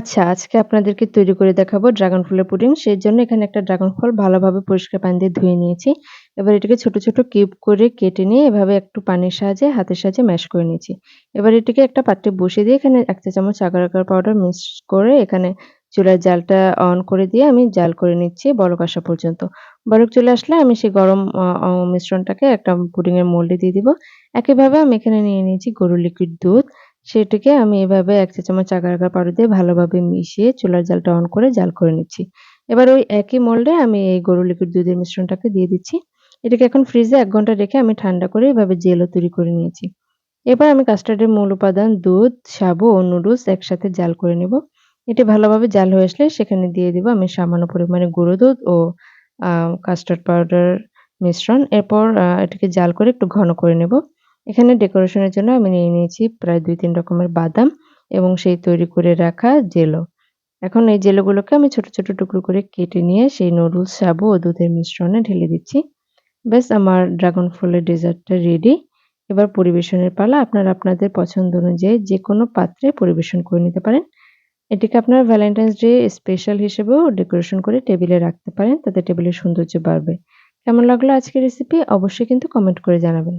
আচ্ছা, আজকে আপনাদেরকে তৈরি করে দেখাবো ড্রাগন ফলের পুডিং। সেজন্য এখানে একটা ড্রাগন ফল ভালোভাবে পরিষ্কার পানি দিয়ে ধুয়ে নিয়েছি। এবার এটাকে ছোট, ছোট কিউব করে কেটে নিয়ে এভাবে একটু পানির সাহায্যে হাতের সাহায্যে ম্যাশ করে নিয়েছি। এবার এটিকে একটা পাত্রে বসিয়ে দিয়ে এখানে ১ চা চামচ আগার আগার পাউডার মিক্স করে এখানে চুলার জালটা অন করে দিয়ে আমি জাল করে নিচ্ছি বলক আসা পর্যন্ত। বলক চলে আসলে আমি সেই গরম আ অ মিশ্রণটাকে একটা পুডিং এর মোল্ডে দিয়ে দিব। একইভাবে আমি এখানে নিয়ে নিয়েছি গরুর লিকুইড দুধ। সেটিকে আমি এভাবে ১ চা চামচ আগার আগার পাউডার দিয়ে ভালোভাবে মিশিয়ে চুলার জালটা অন করে জাল করে নিচ্ছি। এবার ওই একই মোল্ডে আমি এই গরুর লিকুইড দুধের মিশ্রণটাকে দিয়ে দিচ্ছি। এটাকে এখন ফ্রিজে ১ ঘন্টা রেখে আমি ঠান্ডা করে এভাবে জেলও তৈরি করে নিয়েছি। এবার আমি কাস্টার্ডের মূল উপাদান দুধ, সাবু ও নুডলস একসাথে জাল করে নেব। এটি ভালোভাবে জাল হয়ে আসলে সেখানে দিয়ে দিব আমি সামান্য পরিমাণে গুঁড়ো দুধ ও আ কাস্টার্ড পাউডার মিশ্রণ। এরপর এটাকে জাল করে একটু ঘন করে নেব। এখানে ডেকোরেশনের জন্য আমি নিয়ে নিয়েছি প্রায় ২-৩ রকমের বাদাম এবং সেই তৈরি করে রাখা জেলো। এখন এই জেলোগুলোকে আমি ছোট, ছোট টুকরো করে কেটে নিয়ে সেই নুডলস, সাবু ও দুধের মিশ্রণে ঢেলে দিচ্ছি। ব্যাস আমার ড্রাগন ফলের ডেজার্টটা রেডি। এবার পরিবেশনের পালা। আপনারা আপনাদের পছন্দ অনুযায়ী যেকোনো পাত্রে পরিবেশন করে নিতে পারেন। এটিকে আপনারা ভ্যালেন্টাইনস ডে স্পেশাল হিসেবেও ডেকোরেশন করে টেবিলে রাখতে পারেন। তাতে টেবিলের সৌন্দর্য বাড়বে। কেমন লাগলো আজকের রেসিপি? অবশ্যই কিন্তু কমেন্ট করে জানাবেন।